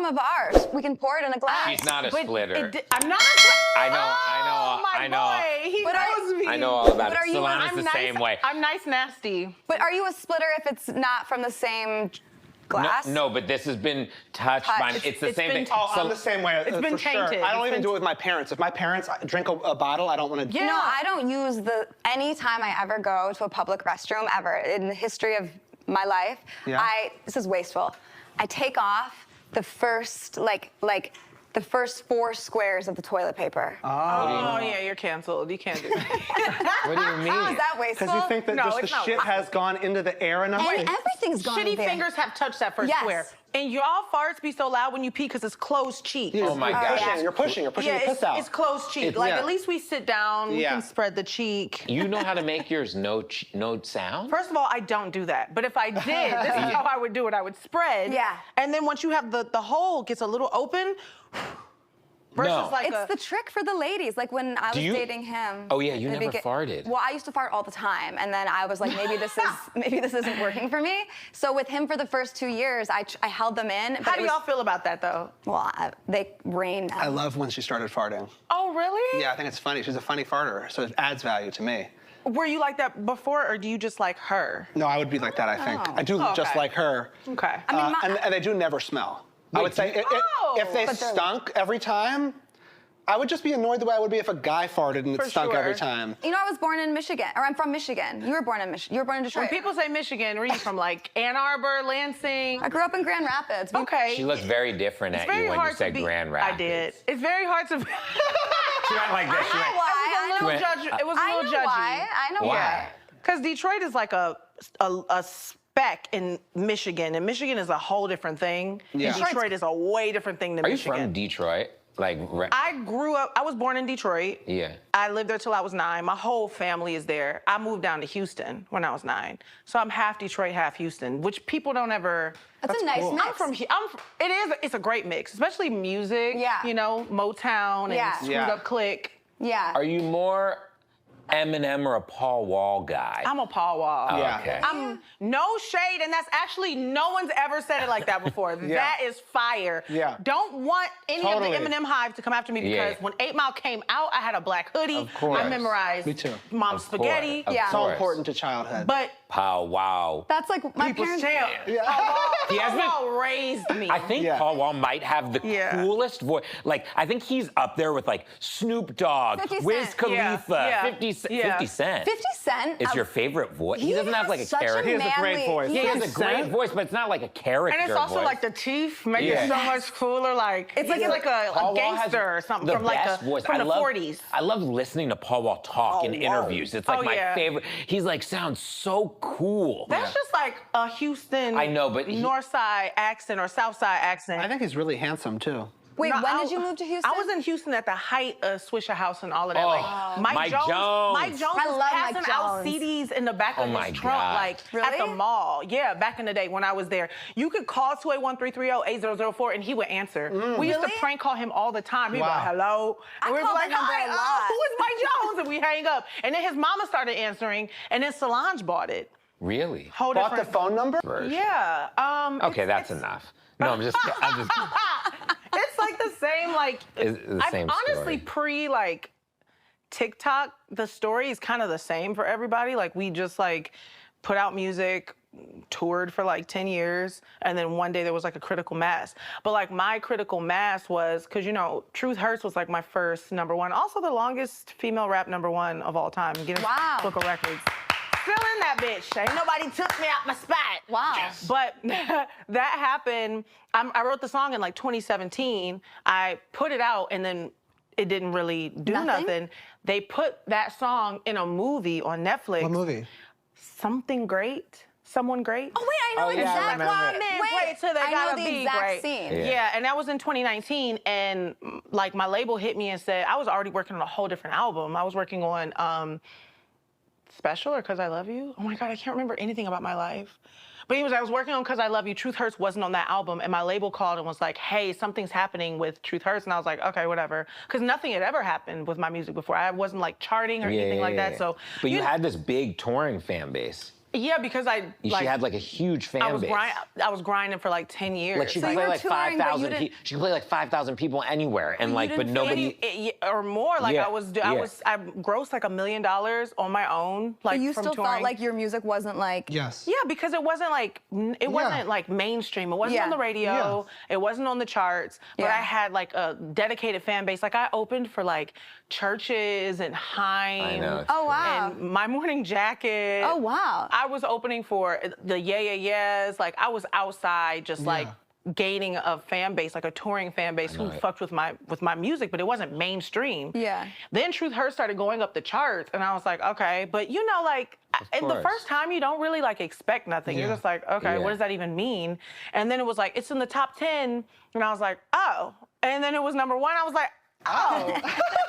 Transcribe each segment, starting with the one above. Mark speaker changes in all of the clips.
Speaker 1: of ours. We can pour it in a glass.
Speaker 2: She's not a splitter.
Speaker 3: I'm not.
Speaker 2: I know.
Speaker 3: My boy, he knows me.
Speaker 2: I know all about it.
Speaker 1: But are you-
Speaker 2: Salana's
Speaker 3: I'm
Speaker 2: the
Speaker 3: nice,
Speaker 2: same way.
Speaker 3: I'm nice, nasty.
Speaker 1: But are you a splitter if it's not from the same glass?
Speaker 2: No, but this has been touched by. It's the same thing.
Speaker 4: Oh, I'm the same way.
Speaker 3: It's been
Speaker 4: for sure.
Speaker 3: tainted.
Speaker 4: I don't even do it with my parents. If my parents drink a bottle, I don't want to.
Speaker 1: You know, I don't use anytime I ever go to a public restroom ever in the history of my life, this is wasteful. I take off the first, the first 4 squares of the toilet paper.
Speaker 3: Oh, yeah, you're canceled. You can't do that.
Speaker 2: What do you mean?
Speaker 1: How is that wasteful?
Speaker 4: Because you think that just the shit has gone into the air enough?
Speaker 1: And everything's gone
Speaker 3: Shitty
Speaker 1: there.
Speaker 3: fingers have touched that first square. And y'all farts be so loud when you pee because it's closed cheek.
Speaker 2: Oh my God.
Speaker 4: You're pushing your piss out.
Speaker 3: It's closed cheek. At least we sit down, we can spread the cheek.
Speaker 2: You know how to make yours no sound?
Speaker 3: First of all, I don't do that. But if I did, this is how I would do it. I would spread.
Speaker 1: Yeah.
Speaker 3: And then once you have the hole gets a little open, versus like
Speaker 1: it's the trick for the ladies. Like when I was dating him.
Speaker 2: Oh yeah, you never farted.
Speaker 1: Well, I used to fart all the time, and then I was like, maybe this isn't working for me. So with him for the first 2 years, I held them in.
Speaker 3: How do y'all feel about that though?
Speaker 1: Well, they rain.
Speaker 4: I love when she started farting.
Speaker 3: Oh really?
Speaker 4: Yeah, I think it's funny. She's a funny farter, so it adds value to me.
Speaker 3: Were you like that before, or do you just like her?
Speaker 4: No, I would be like that, I think. I do just like her.
Speaker 3: Okay.
Speaker 4: And they do never smell. I would say if they stunk every time, I would just be annoyed the way I would be if a guy farted and it stunk every time.
Speaker 1: You know, I was born in Michigan, or I'm from Michigan. You were born in Michigan. You were born in Detroit.
Speaker 3: When people say Michigan, where are you from? Like Ann Arbor, Lansing?
Speaker 1: I grew up in Grand Rapids.
Speaker 3: Okay.
Speaker 2: She looked very different at you when you said Grand Rapids.
Speaker 3: I did. It's very hard to.
Speaker 2: She went like this. She went.
Speaker 3: It was a little judgy.
Speaker 1: I know why.
Speaker 3: Because Detroit is like a speck in Michigan, and Michigan is a whole different thing.
Speaker 4: Yeah.
Speaker 3: And Detroit is a way different thing than Michigan.
Speaker 2: Are you from Detroit?
Speaker 3: I was born in Detroit.
Speaker 2: Yeah.
Speaker 3: I lived there till I was 9. My whole family is there. I moved down to Houston when I was 9. So I'm half Detroit, half Houston, which people don't ever.
Speaker 1: That's a nice mix.
Speaker 3: I'm from it's a great mix, especially music.
Speaker 1: Yeah.
Speaker 3: You know, Motown and Screwed Up Click.
Speaker 1: Yeah.
Speaker 2: Are you more Eminem or a Paul Wall guy?
Speaker 3: I'm a Paul Wall.
Speaker 2: Oh, okay.
Speaker 3: I'm no shade, and that's actually no one's ever said it like that before. That is fire.
Speaker 4: Yeah.
Speaker 3: Don't want any of the Eminem hive to come after me because when 8 Mile came out, I had a black hoodie.
Speaker 4: Of course.
Speaker 3: I memorized
Speaker 4: Me too.
Speaker 3: Mom's Spaghetti.
Speaker 1: Yeah.
Speaker 4: So important to childhood.
Speaker 3: But
Speaker 2: Paul Wall.
Speaker 1: That's like my
Speaker 3: people's
Speaker 1: parents.
Speaker 3: champ. Paul Wall raised me.
Speaker 2: I think Paul Wall might have the coolest voice. Like, I think he's up there with like Snoop Dogg,
Speaker 1: 50
Speaker 2: Wiz
Speaker 1: Cent.
Speaker 2: Khalifa, 50 Cent.
Speaker 1: 50 Cent.
Speaker 2: Is your favorite voice? He doesn't have like a character.
Speaker 4: He has a great voice.
Speaker 2: He has a great voice, but it's not like a character.
Speaker 3: And it's also
Speaker 2: voice.
Speaker 3: like the teeth make it so much cooler. Like it's like a gangster or something from like from the 40s.
Speaker 2: I love listening to Paul Wall talk in interviews. It's like my favorite. He's like sounds so cool.
Speaker 3: That's just like a Houston.
Speaker 2: I know, but
Speaker 3: North Side accent or South Side accent.
Speaker 4: I think he's really handsome too.
Speaker 1: Wait, when did you move to Houston?
Speaker 3: I was in Houston at the height of Swisher House and all of that.
Speaker 2: Oh,
Speaker 3: like
Speaker 2: Mike Jones.
Speaker 3: Mike Jones was passing out CDs in the back of his trunk, like at the mall. Yeah, back in the day when I was there. You could call 281-330-8004 and he would answer. We used to prank call him all the time. He'd be like, hello. And we were like, hi, who is Mike Jones? And we hang up. And then his mama started answering, and then Solange bought it.
Speaker 2: Really?
Speaker 4: Bought the phone number?
Speaker 3: Yeah.
Speaker 2: Okay, that's enough. No, I'm just.
Speaker 3: It's like the same, like,
Speaker 2: same
Speaker 3: honestly,
Speaker 2: story.
Speaker 3: like, TikTok, the story is kind of the same for everybody. Like, we just, like, put out music, toured for, like, 10 years, and then one day there was, like, a critical mass. But, like, my critical mass was, because, you know, Truth Hurts was, like, my first #1. Also the longest female rap #1 of all time. Guinness Book of Records. Still in that bitch. Ain't nobody took me out my spot.
Speaker 1: Wow.
Speaker 2: Yes.
Speaker 3: But that happened. I wrote the song in like 2017. I put it out and then it didn't really do nothing. They put that song in a movie on Netflix.
Speaker 4: What movie?
Speaker 3: Something Great. Someone Great.
Speaker 1: Oh, wait, I know exactly.
Speaker 3: Wait till they
Speaker 1: I
Speaker 3: gotta
Speaker 1: know the
Speaker 3: be
Speaker 1: exact
Speaker 3: great.
Speaker 1: scene.
Speaker 3: Yeah, and that was in 2019, and like my label hit me and said, I was already working on a whole different album. I was working on Special or Cause I Love You. Oh my God, I can't remember anything about my life. But anyways, I was working on Cause I Love You. Truth Hurts wasn't on that album, and my label called and was like, hey, something's happening with Truth Hurts. And I was like, okay, whatever. Because nothing had ever happened with my music before. I wasn't like charting or anything like that. So,
Speaker 2: but you had this big touring fan base.
Speaker 3: Yeah, because
Speaker 2: She had like a huge fan base.
Speaker 3: I was grinding for like 10 years.
Speaker 2: Like she could play like 5,000 people. She could play like 5,000 people anywhere, and like, but nobody
Speaker 3: or more. Like I grossed like $1 million on my own. Like
Speaker 1: but you
Speaker 3: from
Speaker 1: still
Speaker 3: touring.
Speaker 1: felt like your music wasn't like.
Speaker 4: Yes.
Speaker 3: Yeah, because it wasn't like mainstream. It wasn't on the radio. It wasn't on the charts. But I had like a dedicated fan base. Like I opened for like churches and Hines.
Speaker 2: I know.
Speaker 1: Oh wow.
Speaker 3: And My Morning Jacket.
Speaker 1: Oh wow.
Speaker 3: I was opening for the Yeah Yeah Yeahs. Like I was outside just like gaining a fan base, like a touring fan base who fucked with my music, but it wasn't mainstream.
Speaker 1: Yeah.
Speaker 3: Then Truth Hurts started going up the charts, and I was like, okay, but you know, like the first time you don't really like expect nothing. You're just like, okay, what does that even mean? And then it was like, it's in the top 10, and I was like, oh. And then it was number 1. I was like, oh,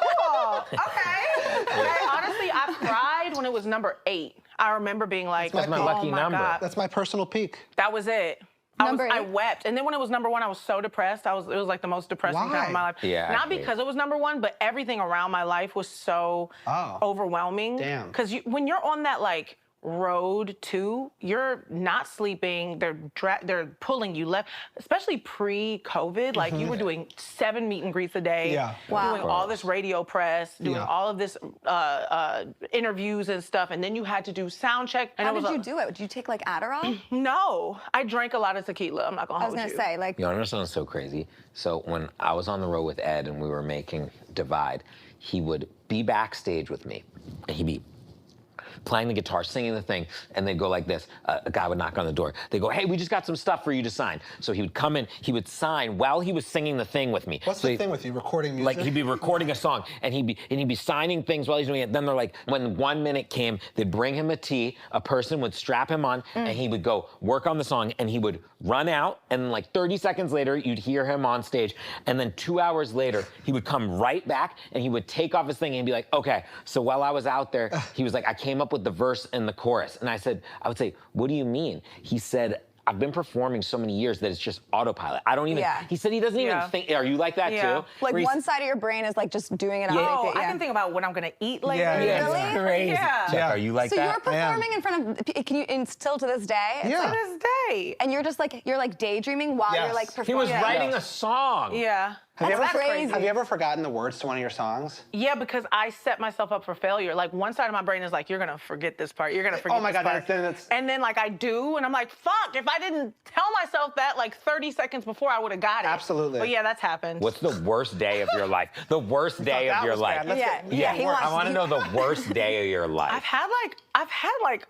Speaker 3: cool, okay. And honestly, I cried when it was number 8. I remember being like,
Speaker 4: That's
Speaker 2: my lucky number.
Speaker 3: God.
Speaker 4: That's my personal peak.
Speaker 3: That was it.
Speaker 1: Number 8?
Speaker 3: I wept. And then when it was number 1, I was so depressed. It was like the most depressing time of my life.
Speaker 2: Yeah,
Speaker 3: Not because it was number 1, but everything around my life was so overwhelming.
Speaker 4: Damn.
Speaker 3: Because when you're on that like road too, you're not sleeping. They're pulling you left, especially pre-COVID. Like you were doing 7 meet and greets a day.
Speaker 4: Yeah.
Speaker 1: Wow.
Speaker 3: Doing all this radio press, doing all of this interviews and stuff, and then you had to do sound check. And
Speaker 1: How did you do it? Did you take like Adderall?
Speaker 3: No, I drank a lot of tequila. I'm not gonna hold you.
Speaker 1: I was gonna say like.
Speaker 2: You know, it sounds so crazy. So when I was on the road with Ed and we were making Divide, he would be backstage with me, and he'd be playing the guitar, singing the thing, and they'd go like this. A guy would knock on the door. They'd go, hey, we just got some stuff for you to sign. So he would come in, he would sign while he was singing the thing with me.
Speaker 4: What's the thing with you, recording music?
Speaker 2: Like he'd be recording a song, and he'd be signing things while he's doing it. Then they're like, when 1 minute came, they'd bring him a tea, a person would strap him on, and he would go work on the song, and he would run out, and like 30 seconds later, you'd hear him on stage, and then 2 hours later, he would come right back, and he would take off his thing, and he'd be like, okay, so while I was out there, he was like, I came up with the verse and the chorus. And I would say, what do you mean? He said, I've been performing so many years that it's just autopilot. I don't even, he said he doesn't even think, are you like that too?
Speaker 1: Like one side of your brain is like just doing it.
Speaker 3: Oh, I can think about what I'm gonna eat later.
Speaker 2: Yeah, it's crazy.
Speaker 3: Yeah.
Speaker 2: Are you like that?
Speaker 1: So you're performing in front of, can you, and still to this day?
Speaker 3: To this day.
Speaker 1: And you're just like, you're like daydreaming while you're like performing.
Speaker 2: He was writing a song.
Speaker 3: Yeah.
Speaker 4: Have
Speaker 1: crazy.
Speaker 4: Have you ever forgotten the words to one of your songs?
Speaker 3: Yeah, because I set myself up for failure. Like one side of my brain is like, you're gonna forget this part. You're gonna forget this part. And then like I do, and I'm like, fuck, if I didn't tell myself that like 30 seconds before, I would have got it.
Speaker 4: Absolutely.
Speaker 3: But yeah, that's happened.
Speaker 2: What's the worst day of your life? The worst day of your life. I want to know the worst day of your life.
Speaker 3: I've had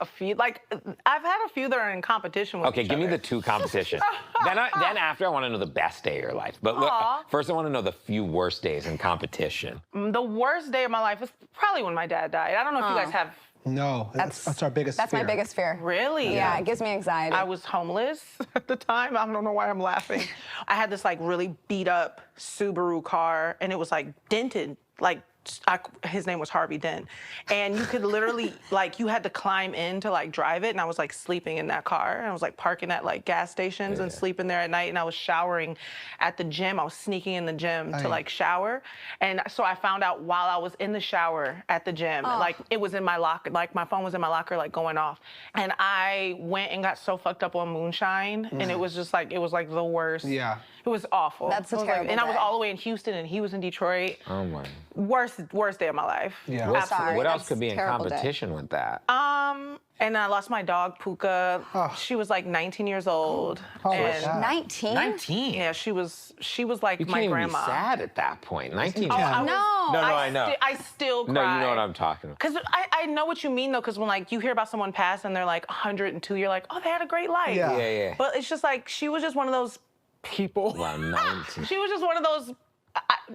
Speaker 3: a few that are in competition with
Speaker 2: Okay,
Speaker 3: each
Speaker 2: give me
Speaker 3: other.
Speaker 2: the 2 competition. then after I want to know the best day of your life. But look, first I want to know the few worst days in competition.
Speaker 3: The worst day of my life is probably when my dad died. I don't know if you guys have.
Speaker 4: No, that's our biggest fear.
Speaker 1: That's my biggest fear.
Speaker 3: Really?
Speaker 1: Yeah, it gives me anxiety.
Speaker 3: I was homeless at the time. I don't know why I'm laughing. I had this like really beat up Subaru car, and it was like dented, like his name was Harvey Dent, and you could literally like you had to climb in to like drive it, and I was like sleeping in that car, and I was like parking at like gas stations and sleeping there at night, and I was showering at the gym. I was sneaking in the gym to like shower, and so I found out while I was in the shower at the gym, like it was in my locker, like my phone was in my locker, like going off, and I went and got so fucked up on moonshine, and it was just like it was like the worst.
Speaker 4: Yeah.
Speaker 3: It was awful.
Speaker 1: That's a terrible
Speaker 3: and I was
Speaker 1: day.
Speaker 3: all the way in Houston, and he was in Detroit.
Speaker 2: Oh my.
Speaker 3: Worst day of my life.
Speaker 4: Yeah.
Speaker 3: Absolutely.
Speaker 2: What else
Speaker 1: That's
Speaker 2: could be in
Speaker 1: terrible day.
Speaker 2: competition with that?
Speaker 3: And I lost my dog, Puka. She was like 19 years old. And
Speaker 4: God.
Speaker 1: 19?
Speaker 2: 19.
Speaker 3: yeah, she was like
Speaker 2: You
Speaker 3: my
Speaker 2: can't even
Speaker 3: grandma.
Speaker 2: be sad at that point. 19.
Speaker 3: Oh, I was-
Speaker 1: No.
Speaker 2: I know.
Speaker 3: I still cry.
Speaker 2: No, you know what I'm talking about.
Speaker 3: Because I know what you mean, though, because when, like, you hear about someone pass and they're, like, 102, you're like, oh, they had a great life.
Speaker 4: Yeah.
Speaker 2: Yeah.
Speaker 3: But it's just, like, she was just one of those people.
Speaker 2: Wow, 19.
Speaker 3: She was just one of those,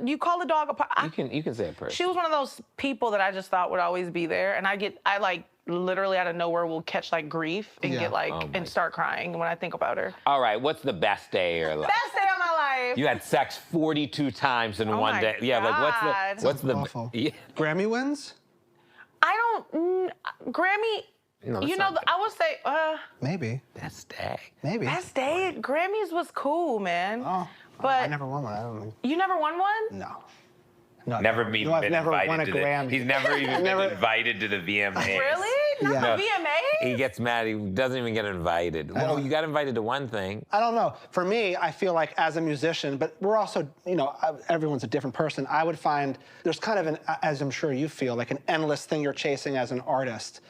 Speaker 3: you call the dog a...
Speaker 2: You can say it first.
Speaker 3: She was one of those people that I just thought would always be there. And I like, literally out of nowhere will catch, like, grief and get, like, and start crying when I think about her.
Speaker 2: All right, what's the best day of your life?
Speaker 3: Best day of my life.
Speaker 2: You had sex 42 times in one
Speaker 3: my
Speaker 2: day. Yeah, like what's the
Speaker 4: Awful.
Speaker 2: Yeah.
Speaker 4: Grammy wins?
Speaker 3: I don't, Grammy,
Speaker 2: No, that's
Speaker 3: you know,
Speaker 2: not
Speaker 3: I would say,
Speaker 4: Maybe.
Speaker 2: best day.
Speaker 4: Maybe.
Speaker 3: best day, Grammys was cool, man.
Speaker 4: Oh,
Speaker 3: but
Speaker 4: I never won one. I don't think.
Speaker 3: you never won one?
Speaker 4: No. No.
Speaker 2: Never even
Speaker 4: I've
Speaker 2: been
Speaker 4: never
Speaker 2: invited
Speaker 4: won a
Speaker 2: to
Speaker 4: Grammy.
Speaker 2: He's never even been invited to the VMAs.
Speaker 3: Really? Not
Speaker 4: Yeah.
Speaker 3: the VMAs?
Speaker 2: He gets mad. He doesn't even get invited. Well, you got invited to one thing.
Speaker 4: I don't know. For me, I feel like as a musician, but we're also, everyone's a different person. I would find there's kind of as I'm sure you feel, like an endless thing you're chasing as an artist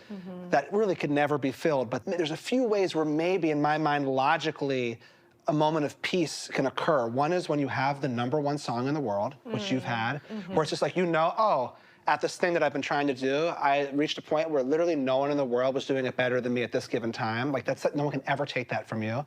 Speaker 4: that really could never be filled. But there's a few ways where maybe, in my mind, logically, a moment of peace can occur. One is when you have the #1 song in the world, which you've had, where it's just like, at this thing that I've been trying to do, I reached a point where literally no one in the world was doing it better than me at this given time. Like, no one can ever take that from you.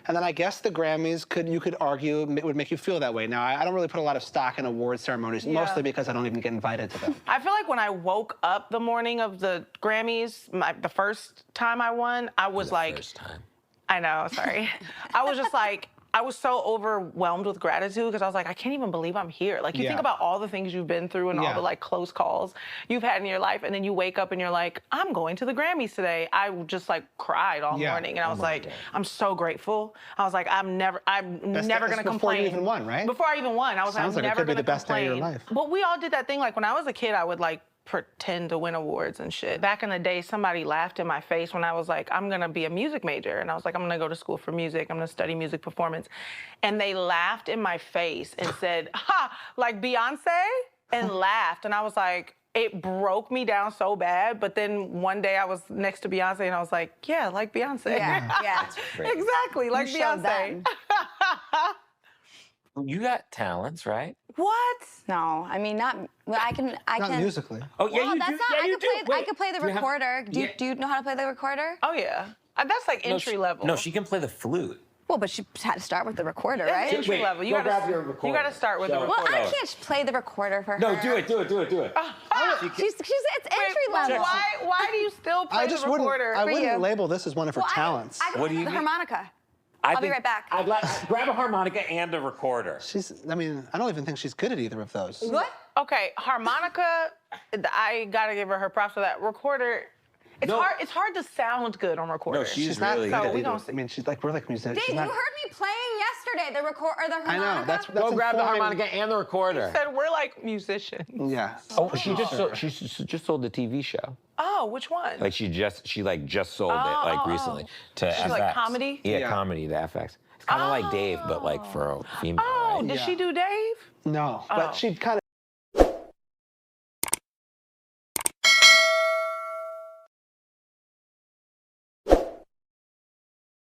Speaker 4: And then I guess the Grammys you could argue would make you feel that way. Now, I don't really put a lot of stock in award ceremonies, mostly because I don't even get invited to them.
Speaker 3: I feel like when I woke up the morning of the Grammys, the first time I won, I was like,
Speaker 2: First time.
Speaker 3: I know, sorry. I was just like, I was so overwhelmed with gratitude because I was like, I can't even believe I'm here. Like, you think about all the things you've been through and all the like close calls you've had in your life, and then you wake up and you're like, I'm going to the Grammys today. I just like cried all morning, and I was like, I'm so grateful. I was like, I'm never gonna complain.
Speaker 4: Before you even won, right?
Speaker 3: Before I even won, I was
Speaker 4: Sounds
Speaker 3: like,
Speaker 4: like
Speaker 3: I'm
Speaker 4: it
Speaker 3: never
Speaker 4: could be
Speaker 3: gonna
Speaker 4: the best day
Speaker 3: complain.
Speaker 4: of your life.
Speaker 3: But we all did that thing. Like when I was a kid, I would like pretend to win awards and shit. Back in the day, somebody laughed in my face when I was like, I'm gonna be a music major. And I was like, I'm gonna go to school for music. I'm gonna study music performance. And they laughed in my face and said, ha, like Beyonce? And laughed. And I was like, it broke me down so bad. But then one day I was next to Beyonce and I was like, yeah, like Beyonce.
Speaker 1: Yeah.
Speaker 3: Exactly, like
Speaker 1: You showed
Speaker 3: Beyonce.
Speaker 1: them.
Speaker 2: You got talents, right?
Speaker 3: What?
Speaker 1: No, I mean, not. I can.
Speaker 4: Not musically.
Speaker 2: Oh, yeah,
Speaker 1: Well,
Speaker 2: you
Speaker 1: that's
Speaker 2: do.
Speaker 1: not.
Speaker 2: Yeah,
Speaker 1: I
Speaker 2: you
Speaker 1: could
Speaker 2: do.
Speaker 1: play. I
Speaker 2: Wait,
Speaker 1: could play the
Speaker 2: do you have-
Speaker 1: recorder. Do you know how to play the recorder?
Speaker 3: Oh, yeah. That's like entry level.
Speaker 2: No, she can play the flute.
Speaker 1: Well, but she had to start with the recorder,
Speaker 3: That's
Speaker 1: right?
Speaker 3: entry level. You
Speaker 2: go grab your
Speaker 3: You
Speaker 2: recorder.
Speaker 3: gotta start with the
Speaker 2: Show it.
Speaker 1: Well,
Speaker 3: recorder.
Speaker 1: I can't play the recorder for her.
Speaker 2: No, do it.
Speaker 1: It's entry level.
Speaker 3: Why do you still play
Speaker 4: I just
Speaker 3: the recorder?
Speaker 4: I
Speaker 1: For
Speaker 4: wouldn't
Speaker 1: you.
Speaker 4: label this as one of her
Speaker 1: Well,
Speaker 4: talents.
Speaker 1: I can
Speaker 2: What do
Speaker 1: play
Speaker 2: you
Speaker 1: the
Speaker 2: mean?
Speaker 1: harmonica.
Speaker 2: I'll
Speaker 1: be right back.
Speaker 2: Grab a harmonica and a recorder.
Speaker 4: I don't even think she's good at either of those.
Speaker 1: What?
Speaker 3: Okay, harmonica, I gotta give her props for that. Recorder, it's hard to sound good on recorder.
Speaker 2: No, she's
Speaker 4: not
Speaker 2: really
Speaker 4: good
Speaker 3: So
Speaker 4: at
Speaker 3: we
Speaker 4: either.
Speaker 3: gonna see.
Speaker 4: I mean, we're like musicians.
Speaker 1: Dave, you heard me playing yesterday. The harmonica.
Speaker 4: I know. That's
Speaker 2: Go grab the
Speaker 4: informing-
Speaker 2: harmonica and the recorder.
Speaker 3: Said we're like musicians.
Speaker 4: Yeah.
Speaker 2: Oh, she just sold the TV show.
Speaker 3: Oh, which one?
Speaker 2: Like she just sold it recently to FX.
Speaker 3: She's like comedy?
Speaker 2: Yeah, comedy to FX. It's kind of like Dave, but like for a female.
Speaker 3: Oh,
Speaker 2: right?
Speaker 3: did she do Dave?
Speaker 4: No, but she kind of.